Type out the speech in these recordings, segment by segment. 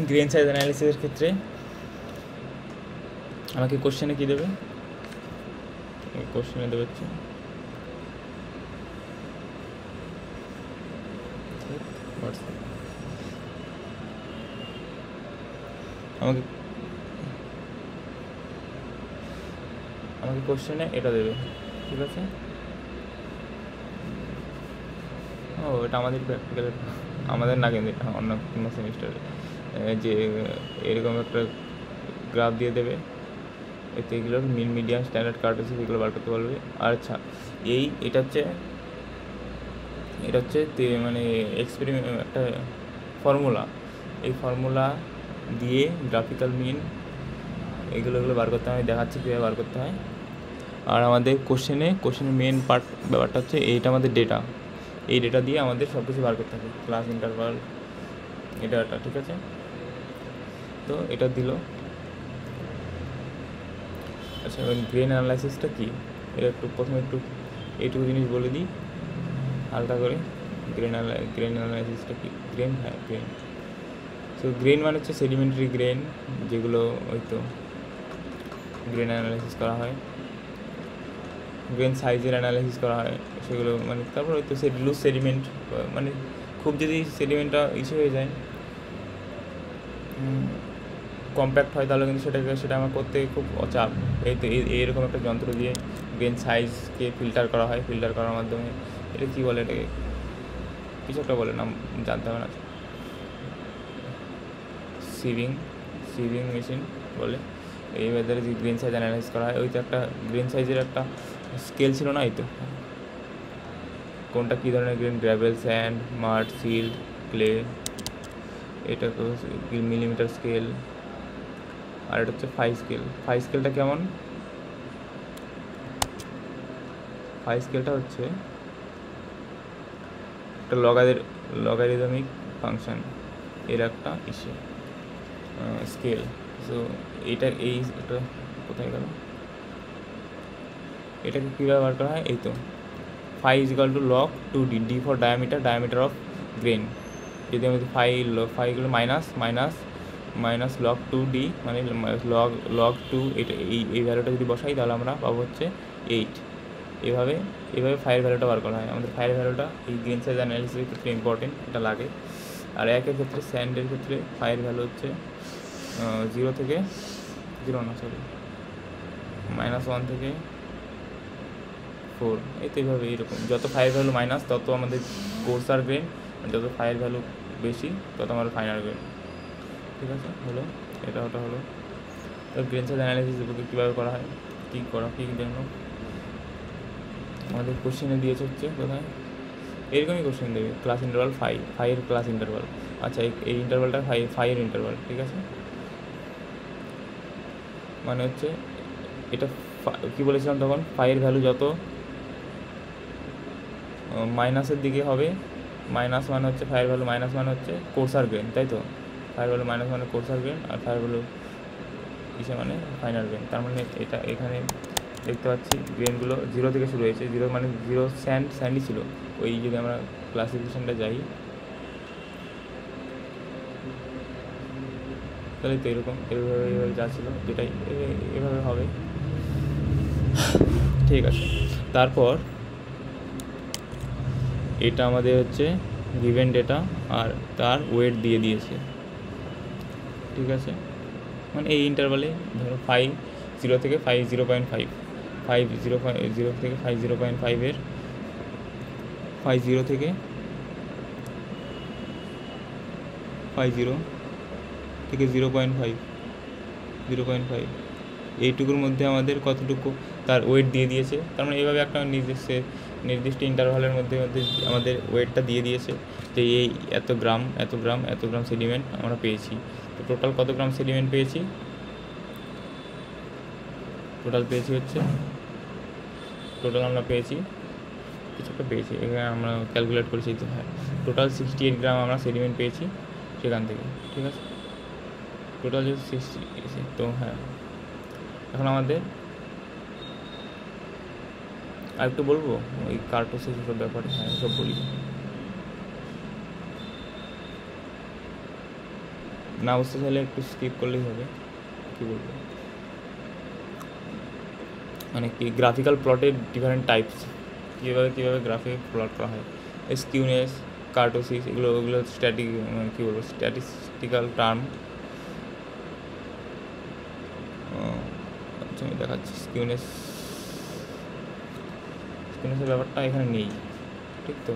Grain size অ্যানালিসিসের ক্ষেত্রে আমাকে কোশ্চেনে কী দেবে, কোশ্চেনে দেবে হচ্ছে আমাকে কোশ্চেনে এটা দেবে, ঠিক আছে। ও এটা আমাদের প্র্যাকটিক্যাল, আমাদের না কিন্তু এটা অন্য কোনো সেমিস্টারে, যে এরকম একটা গ্রাফ দিয়ে দেবে, এতে এগুলোর মিন মিডিয়াম স্ট্যান্ডার্ড কার্টেসিস এগুলো বার করতে পারবে। আচ্ছা এটা হচ্ছে মানে এক্সপেরিমেন্ট একটা ফর্মুলা, এই ফর্মুলা দিয়ে গ্রাফিক্যাল মিন এগুলো বার করতে হয়, আমি দেখাচ্ছি কীভাবে বার করতে হয়। আর আমাদের কোশ্চেনের মেন পার্ট ব্যাপারটা হচ্ছে এইটা আমাদের ডেটা, এই ডেটা দিয়ে আমাদের সব কিছু বার করতে হবে, ক্লাস ইন্টারভাল এটা, ঠিক আছে। তো এটা দিল। আচ্ছা গ্রেন অ্যানালাইসিসটা কী, এটা প্রথমে এইটুকু জিনিস বলে দিই হালকা করে। গ্রেন অ্যানালাইসিসটা কী, গ্রেন তো গ্রেন মানে হচ্ছে সেডিমেন্টারি গ্রেন, যেগুলো হয়তো গ্রেন অ্যানালাইসিস করা হয়। গ্রেন সাইজের অ্যানালাইসিস করা হয় সেগুলো, মানে তারপর হয়তো লুজ সেডিমেন্ট, মানে খুব যদি সেডিমেন্টটা ইস্যু হয়ে যায়, কম্প্যাক্ট হয়, তাহলে কিন্তু সেটা আমার করতে খুব অচাপ। এইরকম একটা যন্ত্র দিয়ে গ্রেন সাইজকে ফিল্টার করা হয়, ফিল্টার করার মাধ্যমে এটা কী বলে, এটাকে কিছু একটা বলে, নাম জানতে হবে না, সিভিং মেশিন বলে। এই মেথডে যে গ্রেন সাইজ অ্যানালাইজ করা হয়, ওই তো একটা গ্রেন সাইজের একটা স্কেল ছিল না, এই তো কোনটা কী ধরনের grain, gravel, sand, মাড, silt, clay, এটা তো মিলিমিটার স্কেল। আর এটা হচ্ছে ফাই স্কেলটা কেমন, ফাই স্কেলটা হচ্ছে একটা লগারিদমিক ফাংশন এর একটা স্কেল। সো এটা কোথায় গেল, এটাকে কী ব্যবহার করা হয়, এই তো phi is equal to log 2d, D for diameter of grain. যদি আমি ফাইগুলো মাইনাস লগ 2d, মানে লগ 2, এটা এই ভ্যালুটা যদি বসাই তাহলে আমরা পাবো হচ্ছে 8। এভাবে ফাইয়ের ভ্যালুটা বার করা হয়। আমাদের ফাইয়ের ভ্যালুটা এই গ্রেন সাইজ অ্যানালিসিসের ক্ষেত্রে ইম্পর্টেন্ট, এটা লাগে। আর একের ক্ষেত্রে স্যান্ডের ক্ষেত্রে ফাইয়ের ভ্যালু হচ্ছে -1 থেকে -1 থেকে 4। এইভাবে এইরকম যত ফাইয়ের ভ্যালু মাইনাস তত আমাদের কোর্সার গ্রেন, যত ফাইয়ের ভ্যালু বেশি তত আমাদের ফাইনাল গ্রেন, ঠিক আছে। হলো ওটা হলো গ্রেন সাইজ অ্যানালিসিস কীভাবে করা হয়, কী জন্য আমাদের কোশ্চেনে দিয়েছে হচ্ছে কোথায়, এরকমই কোশ্চেন দেবে, ক্লাস ইন্টারভাল ফাইয়ের ক্লাস ইন্টারভাল। আচ্ছা এই ইন্টারভালটা ফাইয়ের ইন্টারভাল, ঠিক আছে। মানে হচ্ছে এটা কী বলেছিলাম তখন, ফাইয়ের ভ্যালু যত মাইনাসের দিকে হবে, মাইনাস মানে হচ্ছে ফাইয়ের ভ্যালু মাইনাস মানে হচ্ছে কোর্সার গ্রেন, তাই তো। ফাইয়ের ভ্যালু মাইনাস মানে কোর্সার গ্রেন, আর ফাইয়ের ভ্যালু কিসে মানে ফাইনাল গ্রেন। তার মানে এটা এখানে দেখতে পাচ্ছি গ্রেনগুলো 0 থেকে শুরু হয়েছে, 0 মানে 0 স্যান্ডই ছিল। ওই যদি আমরা ক্লাসিফিকেশনটা যাই তাহলে তো এইভাবে যা ছিল যেটাই এভাবে হবে, ঠিক আছে। তারপর এটা আমাদের হচ্ছে গিভেন ডেটা আর তার ওয়েট দিয়ে দিয়েছে, ঠিক আছে। মানে এই ইন্টারভালে ধরো 0 থেকে 0.5, 0 থেকে 0.5 0 থেকে 0.5 এইটুকুর মধ্যে আমাদের কতটুকু তার ওয়েট দিয়ে দিয়েছে। তার মানে এইভাবে একটা নির্দিষ্ট ইন্টারভালের মধ্যে আমাদের ওয়েটটা দিয়ে দিয়েছে যে এই এত গ্রাম সেডিমেন্ট আমরা পেয়েছি। তো টোটাল কত গ্রাম সেডিমেন্ট পেয়েছি, আমরা পেয়েছি কিছু একটা পেয়েছি, এখানে আমরা ক্যালকুলেট করেছি তো, হ্যাঁ টোটাল 68 গ্রাম আমরা সেডিমেন্ট পেয়েছি সেখান থেকে, ঠিক আছে। টোটাল যদি 60, তো হ্যাঁ এখন আমাদের আর একটু বলবো ওই কার্টোসের সব ব্যাপারে, হ্যাঁ সব বলি। না বুঝতে চাইলে একটু স্কিপ করলেই হবে। কী বলবো, মানে কি গ্রাফিক্যাল প্লটের ডিফারেন্ট টাইপস, কীভাবে গ্রাফিক প্লট করা হয়, স্কিউনেস, কার্টোসিস, এগুলো কী বলবো স্ট্যাটিস্টিক্যাল টার্ম। আচ্ছা আমি দেখাচ্ছি। স্কিউনেসের ব্যাপারটা এখানে নেই, ঠিক তো?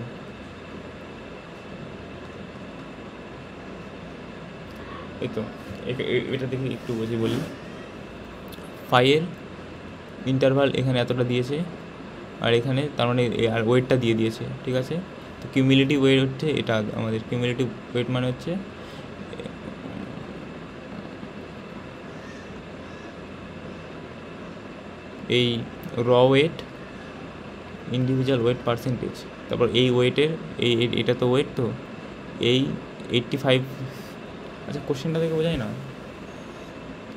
এই তো এটা দেখে একটু বলি। ফাইয়ের ইন্টারভাল এখানে এতটা দিয়েছে, আর এখানে তার মানে আর ওয়েটটা দিয়ে দিয়েছে, ঠিক আছে? তো কিউমুলেটিভ ওয়েট হচ্ছে এটা, আমাদের কিউমুলেটিভ ওয়েট মানে হচ্ছে এই র ওয়েট, ইন্ডিভিজুয়াল ওয়েট পার্সেন্টেজ, তারপর এই ওয়েটের এটা তো ওয়েট, তো এই 85। আচ্ছা কোশ্চেনটা দেখে বোঝায় না।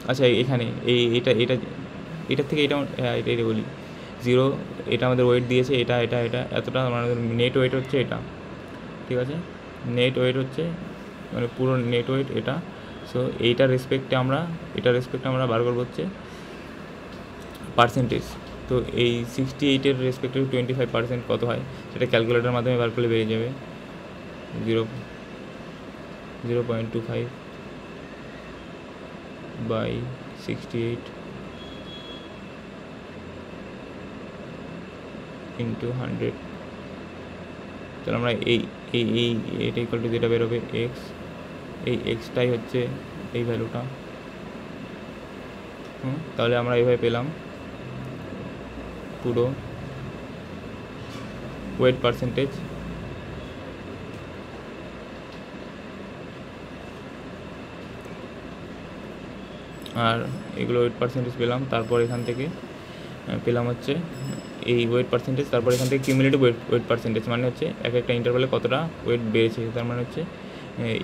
আচ্ছা এখানে এটা থেকে এটা বলি 0, এটা আমাদের ওয়েট দিয়েছে, এটা এতটা আমাদের নেট ওয়েট হচ্ছে এটা, ঠিক আছে? নেট ওয়েট হচ্ছে মানে পুরো নেট ওয়েট এটা। সো এটার রেসপেক্টে আমরা বার করবো হচ্ছে পার্সেন্টেজ। তো এই 68-এর রেসপেক্টে 25% কত হয় সেটা ক্যালকুলেটারের মাধ্যমে বার করলে বেরিয়ে যাবে 0.25 বাই 68 ইন্টু 100। তাহলে আমরা এটা ইকুয়াল টু যেটা বেরোবে এক্স, এই এক্সটাই হচ্ছে এই ভ্যালুটা। তাহলে আমরা এইভাবে পেলাম পুরো ওয়েট পার্সেন্টেজ। আর এগুলো ওয়েট পার্সেন্টেজ পেলাম। তারপর এখান থেকে পেলাম হচ্ছে এই ওয়েট পার্সেন্টেজ। তারপর এখান থেকে কিউমুলেটিভ ওয়েট পার্সেন্টেজ মানে হচ্ছে একটা ইন্টারভ্যালে কতটা ওয়েট বেড়েছে, তার মানে হচ্ছে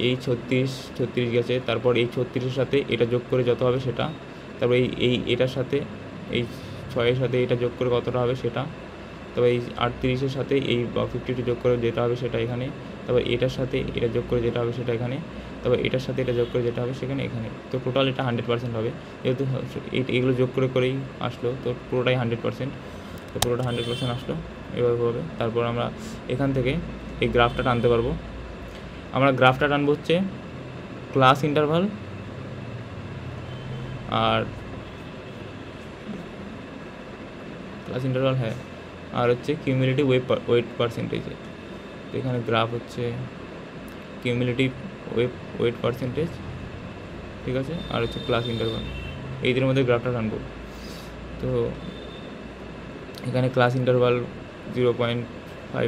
এই 36 গেছে। তারপর এই 36-এর সাথে এটা যোগ করে যত হবে সেটা, তারপর এটার সাথে এই 6-এর সাথে এটা যোগ করে কতটা হবে সেটা, তবে এই 38-এর সাথে এই 52 যোগ করে যেটা হবে সেটা এখানে, তারপর এটার সাথে এটা যোগ করে যেটা হবে সেটা এখানে, তারপর এটার সাথে এটা যোগ করে যেটা হবে সেখানে এখানে। তো টোটাল এটা 100% হবে, যেহেতু এগুলো যোগ করেই আসলো, তো পুরোটাই 100%। তো পুরোটা 100% আসলো, এভাবে হবে। তারপর আমরা এখান থেকে এই গ্রাফটা টানতে পারবো। আমরা গ্রাফটা টানবো হচ্ছে ক্লাস ইন্টারভাল আর হ্যাঁ, আর হচ্ছে কিউমুলেটিভ ওয়েট পার্সেন্টেজে। তো এখানে গ্রাফ হচ্ছে কিউমুলেটিভ ওয়েট পার্সেন্টেজ, ঠিক আছে, আর হচ্ছে ক্লাস ইন্টারভাল, এই দুটোর মধ্যে গ্রাফটা টানবো। তো এখানে ক্লাস ইন্টারভাল 0.5,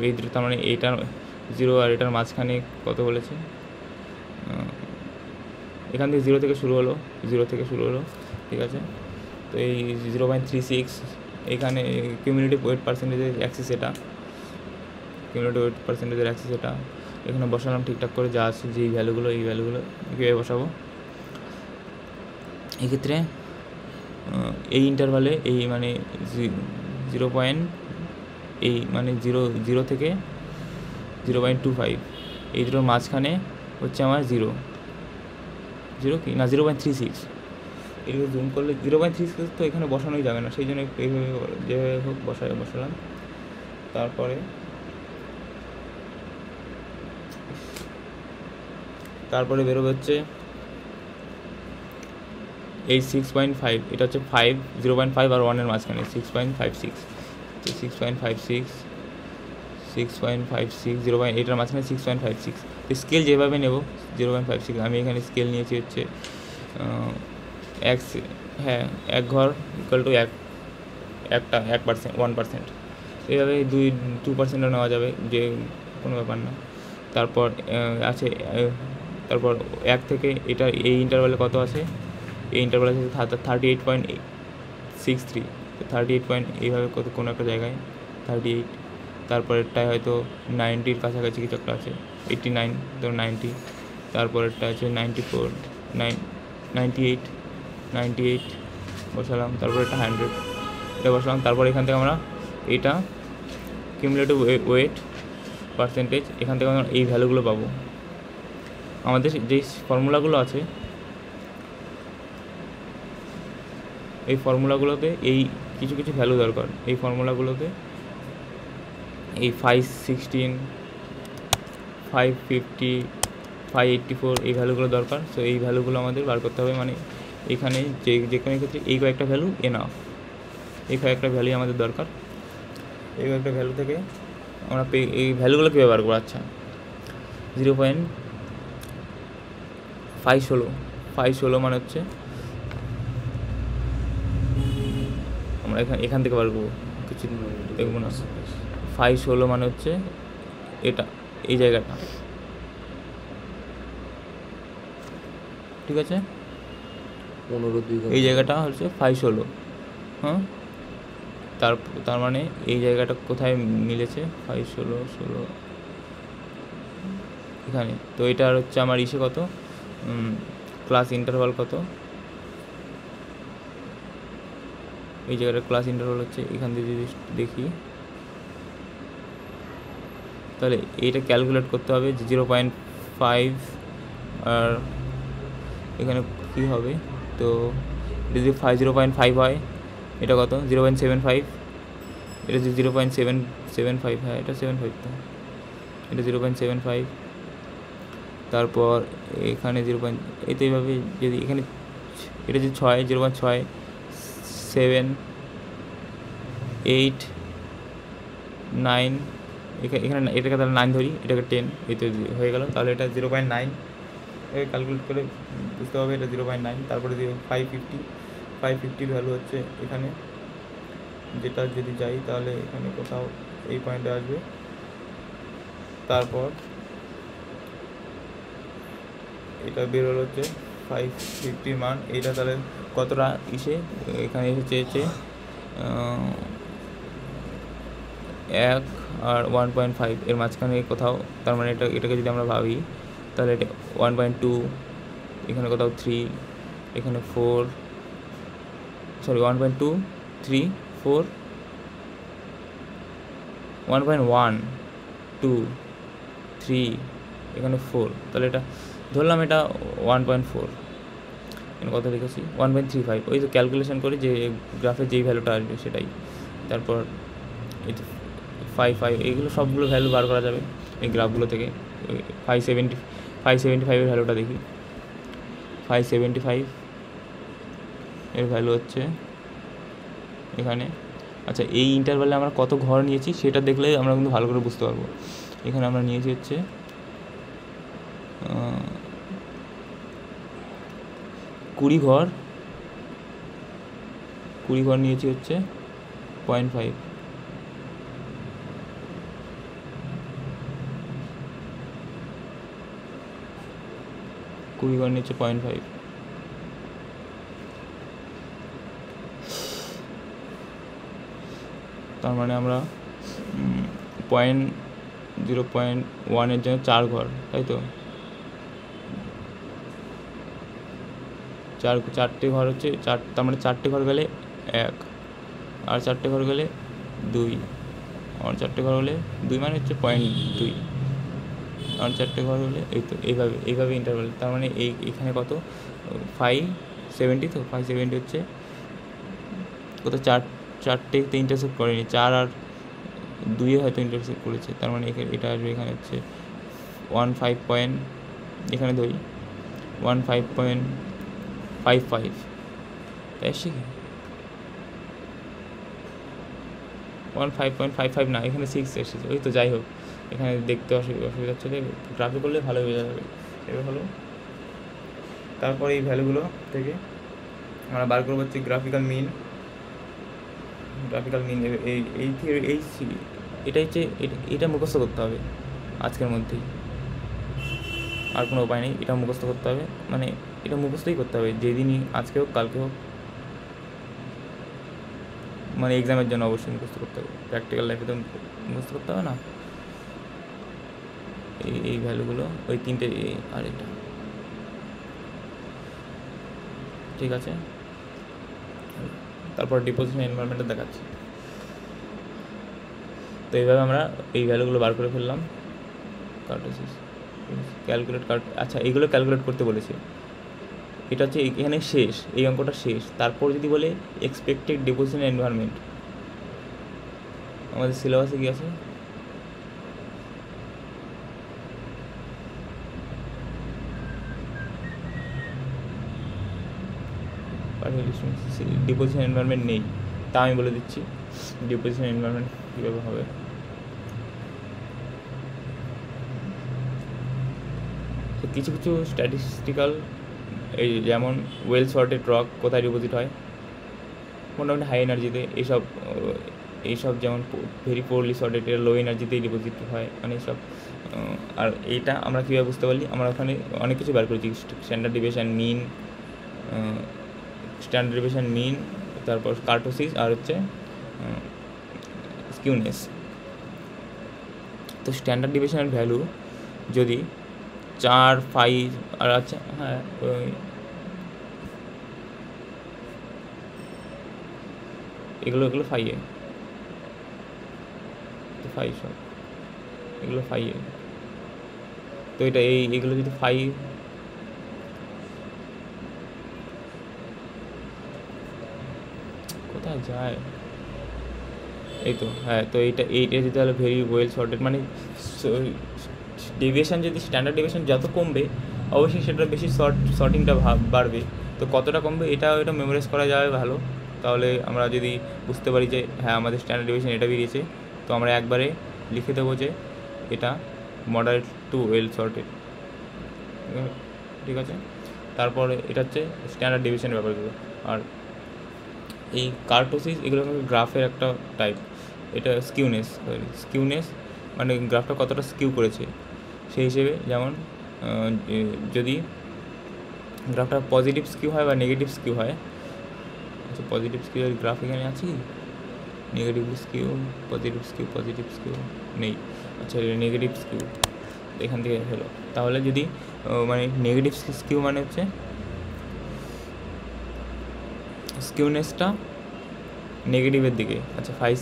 এই দুটো, তার মানে এইটার 0 আর এটার মাঝখানে কত বলেছে, এখান থেকে 0 থেকে শুরু হলো, ঠিক আছে? তো এই 0.36 এখানে কিউমুলেটিভ ওয়েট পার্সেন্টেজের অ্যাক্সিস, এটা কিউমুলেটিভ ওয়েট পার্সেন্টেজের অ্যাক্সিস এটা। এখানে বসালাম ঠিকঠাক করে যা আছে, যে এই ভ্যালুগুলো কীভাবে বসাবো। এক্ষেত্রে এই ইন্টারভালে এই মানে 0 থেকে 0.25, এই দুটোর মাঝখানে হচ্ছে আমার 0 কি না 0.36, এগুলো জুম করলে 0.36 তো এখানে বসানোই যাবে না, সেই জন্য এইভাবে যেভাবে হোক বসালাম। তারপরে বেরোবে হচ্ছে এই 6.5, এটা হচ্ছে 0.5 আর 1-এর মাঝখানে 6.56, 0.8-এর মাঝখানে 6.56। তো স্কেল যেভাবে নেব 0.56, আমি এখানে স্কেল নিয়েছি হচ্ছে 1 ঘর ইকুয়াল টু 1%। এইভাবে 2%ও নেওয়া যাবে, যে কোনো ব্যাপার না। তারপর আছে, তারপর 1 থেকে এটা এই ইন্টারভ্যালে কত আছে, এই ইন্টারভ্যাল আছে 38.63, 38 এইভাবে কোনো একটা জায়গায় 38, তারপরেরটায় হয়তো 90-র কাছাকাছি কিছু একটা আছে, 89, তো 90, তারপরেরটা আছে 94, 98 বসালাম। তারপর এটা 100, এটা বসালাম। তারপর এখান থেকে আমরা এটা কিউমুলেটিভ ওয়েট পার্সেন্টেজ, এখান থেকে আমরা এই ভ্যালুগুলো পাবো। আমাদের যেই ফর্মুলাগুলো আছে এই ফর্মুলাগুলোতে এই কিছু কিছু ভ্যালু দরকার। এই ফর্মুলাগুলোতে এই 516, 550, 584 এই ভ্যালুগুলো দরকার। সো এই ভ্যালুগুলো আমাদের বার করতে হবে। মানে এখানে যে কোনো ক্ষেত্রে এই কয়েকটা ভ্যালু এনাফ, এই কয়েকটা ভ্যালুই আমাদের দরকার। এই কয়েকটা ভ্যালু থেকে আমরা এই ভ্যালুগুলো কীভাবে বার করবো? আচ্ছা, 0.516 মানে হচ্ছে আমরা এখান থেকে বার করবো, কিছু দেখবো না। 516 মানে হচ্ছে এটা, এই জায়গাটা, ঠিক আছে? 15 এই জায়গাটা হচ্ছে 516। হ্যাঁ, তার মানে এই জায়গাটা কোথায় মিলেছে? 516 এখানে। তো এটা হচ্ছে আমার ইসে কত, ক্লাস ইন্টারভাল কত, এই জায়গাটা ক্লাস ইন্টারভাল হচ্ছে এখান থেকে যদি দেখি তাহলে এইটা ক্যালকুলেট করতে হবে যে 0.5 আর এখানে কী হবে। তো যদি 0.5 হয়, এটা কত? 0.75। এটা যদি 0.775, হ্যাঁ এটা 75, তো এটা 0.75। তারপর এখানে 0. এই তো এইভাবে যদি এখানে এটা যদি 6, 0.6, 7, 8, 9, এখানে এটাকে তাহলে 9 ধরি, এটাকে 10, এই তো হয়ে গেল। তাহলে এটা 0.9 ক্যালকুলেট করে বুঝতে হবে এটা 0.9। তারপরে 550 ভ্যালু হচ্ছে এখানে, যেটা যদি যাই তাহলে এখানে কোথাও এই পয়েন্টে আসবে। তারপর এটা বের হলো হচ্ছে 550 মান। এইটা তাহলে কতটা ইসে এখানে এসে চেয়েছে 1 আর 1.5 এর মাঝখানে কোথাও। তার মানে এটাকে যদি আমরা ভাবি তাহলে এটা 1.2, এখানে কোথাও 3, এখানে 4, সরি 1.2, 3, 4, 1.1, 2, 3, এখানে 4। তাহলে এটা ধরলাম এটা 1.4, এখানে কত লিখেছি 1.35। ওই তো ক্যালকুলেশন করি যে গ্রাফে যেই ভ্যালুটা আসবে সেটাই। তারপর এই তো 5 এইগুলো সবগুলো ভ্যালু বার করা যাবে এই গ্রাফগুলো থেকে। 575 এর ভ্যালুটা দেখি। 575 এর ভ্যালু হচ্ছে এখানে। আচ্ছা, এই ইন্টারভ্যালে আমরা কত ঘর নিয়েছি সেটা দেখলে আমরা কিন্তু ভালো করে বুঝতে পারবো। এখানে আমরা নিয়েছি হচ্ছে 20 ঘর, 20 ঘর নিয়েছি হচ্ছে 0.5। ঘর নিচ্ছে 0.5। তার মানে আমরা 0.1 এর জন্য 4 ঘর, তাই তো? চারটে ঘর হচ্ছে 4, তার মানে 4টে ঘর গেলে 1, আর 4টে ঘর গেলে 2, আর 4টে ঘর হলে 2 মানে হচ্ছে 0.2, আর 4টে ঘর হলে এই তো এইভাবে ইন্টারভ্যাল। তার মানে এখানে কত 570, তো 570 হচ্ছে কত, 4টেতে ইন্টারসেক্ট করেনি, 4 আর 2 হয়তো ইন্টারসেক্ট করেছে। তার মানে এটা আসবে এখানে হচ্ছে 15 এখানে ধরি 15.55, তাই আসছে কি 15.55 না, এখানে 6 এসেছে। ওই তো যাই হোক, এখানে দেখতে অসুবিধা হচ্ছে, গ্রাফে করলে ভালো হয়ে যাবে। এবার হলো তারপরে এই ভ্যালুগুলো থেকে আমরা বার করবো হচ্ছে গ্রাফিক্যাল মিন। এটা হচ্ছে এটা মুখস্থ করতে হবে আজকের মধ্যেই, আর কোনো উপায় নেই। এটা মুখস্থ করতে হবে, মানে এটা মুখস্থই করতে হবে যেদিনই, আজকে হোক কালকে হোক, মানে এক্সামের জন্য অবশ্যই মুখস্থ করতে হবে। প্র্যাকটিক্যাল লাইফে তো মুখস্থ করতে হবে না। এই ভ্যালুগুলো ওই 3টে, আর এটা ঠিক আছে। তারপর ডিপোজিশন এনভায়রনমেন্টে দেখাচ্ছি। তো এইভাবে আমরা এই ভ্যালুগুলো বার করে ফেললাম। ক্যালকুলেট। আচ্ছা, এইগুলো ক্যালকুলেট করতে বলেছি। এটা হচ্ছে এখানে শেষ, এই অঙ্কটা শেষ। তারপর যদি বলে এক্সপেক্টেড ডিপোজিশন এনভায়রনমেন্ট, আমাদের সিলেবাসে কি আছে? ডিপোজিশন এনভায়রনমেন্ট নেই, তা আমি বলে দিচ্ছি ডিপোজিশন এনভায়রনমেন্ট কীভাবে হবে। তো কিছু কিছু স্ট্যাটিস্টিক্যাল, এই যেমন ওয়েল সর্টেড রক কোথায় ডিপোজিট হয়? মোটামুটি হাই এনার্জিতে। এইসব যেমন ভেরি পোরলি সর্টেড, এটা লো এনার্জিতেই ডিপোজিট হয়, মানে এইসব। আর এইটা আমরা কীভাবে বুঝতে পারি? আমরা ওখানে অনেক কিছু বার করেছি, স্ট্যান্ডার্ড ডিভিয়েশন মিন, তারপর কার্টোসিস, আর হচ্ছে স্কিউনেস। তো স্ট্যান্ডার্ড ডিভিয়েশনের ভ্যালু যদি 4, 5 আর আচ্ছা হ্যাঁ এগুলো 5 তো 5 সব এগুলো 5 তো এটা এগুলো যদি 5 কোথায় যায়, এই তো হ্যাঁ। তো এইটা যদি তাহলে ভেরি ওয়েল সর্টেড, মানে ডেভিয়েশন যদি স্ট্যান্ডার্ড ডেভিয়েশন যত কমবে অবশ্যই সেটা বেশি সর্টিংটা বাড়বে। তো কতটা কমবে এটা মেমোরাইজ করা যাবে ভালো। তাহলে আমরা যদি বুঝতে পারি যে হ্যাঁ আমাদের স্ট্যান্ডার্ড ডেভিয়েশন এটা বেরিয়েছে, তো আমরা একবারে লিখে দেবো যে এটা মডারেট টু ওয়েল সর্টেড, ঠিক আছে। তারপরে এটা হচ্ছে স্ট্যান্ডার্ড ডেভিয়েশনের ব্যাপারগুলো। আর এই কার্টোসিস এগুলো গ্রাফের একটা টাইপ। এটা স্কিউনেস মানে গ্রাফটা কতটা স্কিউ করেছে সেই হিসেবে। যেমন যদি গ্রাফটা পজিটিভ স্কিউ হয় বা নেগেটিভ স্কিউ হয়, আচ্ছা পজিটিভ স্কিউ গ্রাফ এখানে আছে কি? নেগেটিভ স্কিউ নেই। আচ্ছা নেগেটিভ স্কিউ এখান থেকে হলো। তাহলে যদি মানে নেগেটিভ স্কিউ মানে হচ্ছে স্কিউনেসটা নেগেটিভের দিকে। আচ্ছা 5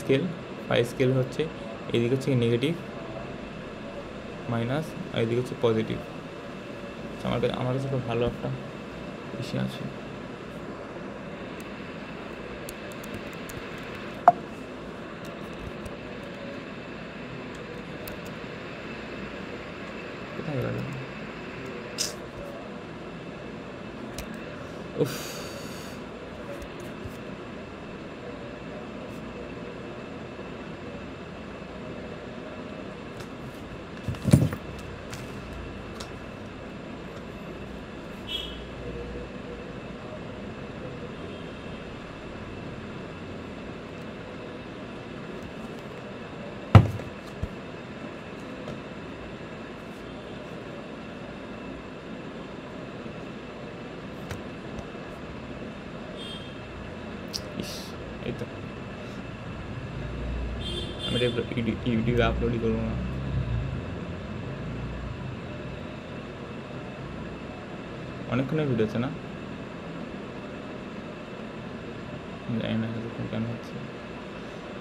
স্কেল হচ্ছে এদিকে হচ্ছে নেগেটিভ মাইনাস, আর এদিকে হচ্ছে পজিটিভ। আমার কাছে খুব ভালো একটা বিষয় আছে। কোথায় গেল? উফ, এই তো আমি ইউটিউবে আপলোডই করবো না। অনেকক্ষণের ভিডিও আছে না, জানি না কেন হচ্ছে।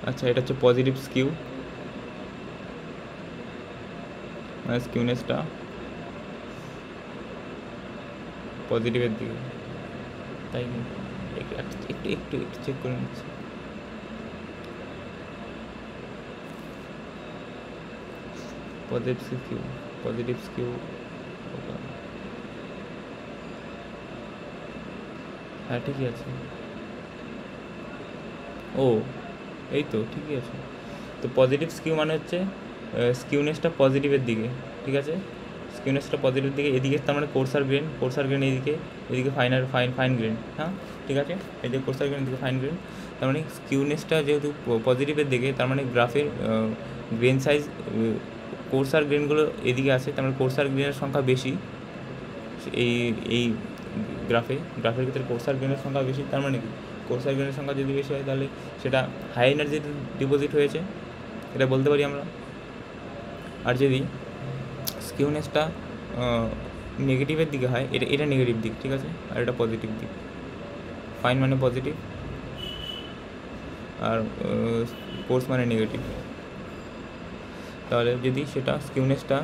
আচ্ছা এটা হচ্ছে পজিটিভ স্কিউ, মানে স্কিউনেসটা পজিটিভের দিকে, তাই একটু চেক করে নিচ্ছি। পজিটিভ স্কিউ হ্যাঁ ঠিকই আছে। ও এই তো ঠিকই আছে। তো পজিটিভ স্কিউ মানে হচ্ছে স্কিউনেসটা পজিটিভের দিকে, ঠিক আছে। স্কিউনেসটা পজিটিভ দিকে, এদিকে তার মানে কোর্সার গ্রেন এদিকে ফাইন গ্রেন, হ্যাঁ ঠিক আছে। এদিকে কোর্সার গ্রেন, এদিকে ফাইন গ্রেন। তার মানে স্কিউনেসটা যেহেতু পজিটিভের দিকে, তার মানে গ্রাফের গ্রেন সাইজ, কোর্সার গ্রেনগুলো এদিকে আছে, তার মানে কোর্সার গ্রেনের সংখ্যা বেশি। এই গ্রাফের ক্ষেত্রে কোর্সার গ্রেনের সংখ্যা বেশি, তার মানে কি কোর্সার গ্রেনের সংখ্যা যদি বেশি হয় তাহলে সেটা হাই এনার্জিতে ডিপোজিট হয়েছে, এটা বলতে পারি আমরা। আর যদি স্কিউনেসটা নেগেটিভের দিকে হয়, এটা নেগেটিভ দিক, ঠিক আছে, আর এটা পজিটিভ দিক। ফাইন মানে পজিটিভ আর কোর্স মানে নেগেটিভ। তাহলে যদি সেটা স্কিউনেসটা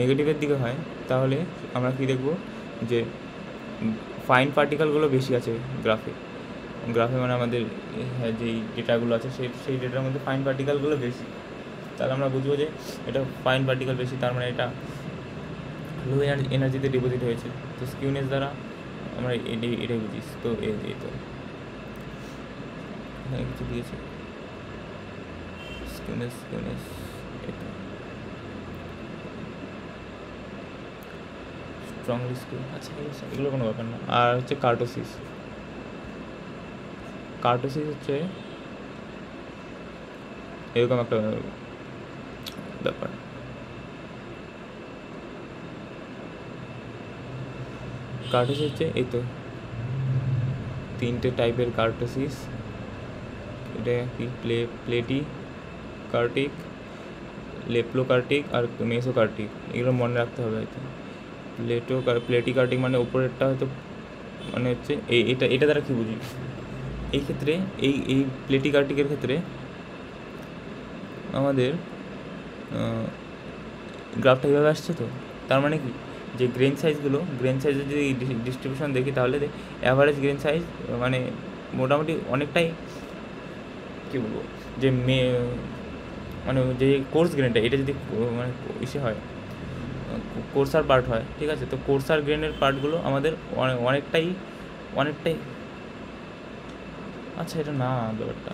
নেগেটিভের দিকে হয় তাহলে আমরা কি দেখব যে ফাইন পার্টিকেলগুলো বেশি আছে গ্রাফে। গ্রাফে মানে আমাদের যেই ডেটাগুলো আছে সেই ডেটার মধ্যে ফাইন পার্টিকেলগুলো বেশি। তাহলে আমরা বুঝবো যে এটা ফাইন পার্টিকেল বেশি, তার মানে এটা লো এনার্জিতে ডিপোজিট হয়েছে। তো স্কিউনেস দ্বারা আমরা এটাই বুঝিস। তো এই তো এখানে কিছু দিয়েছে স্কিউনেস এটা স্ট্রংলি স্কিউ। আচ্ছা এগুলো কোনো ব্যাপার না। আর হচ্ছে কার্টোসিস হচ্ছে এরকম একটা ব্যাপার। কার্টোসিস হচ্ছে এই তো 3টে টাইপের কার্টোসিস। এটা কি প্লেটিকার্টিক, লেপ্লোকার্টিক আর মেসোকার্টিক। এগুলো মনে রাখতে হবে হয়তো। প্লেটিকার্টিক মানে উপরেরটা হয়তো মানে হচ্ছে এটা দ্বারা কী বুঝি এই ক্ষেত্রে, এই প্লেটিকার্টিকের ক্ষেত্রে আমাদের গ্রাফটা কীভাবে আসছে। তো তার মানে কি যে গ্রেন সাইজের যদি ডিস্ট্রিবিউশন দেখি তাহলে অ্যাভারেজ গ্রেন সাইজ মানে মোটামুটি অনেকটাই কী বলবো যে মানে যে কোর্স গ্রেনটা এটা যদি মানে ইসে হয় কোর্সার পার্ট হয়, ঠিক আছে। তো কোর্সার গ্রেনের পার্টগুলো আমাদের অনেকটাই আচ্ছা এটা না ব্যাপারটা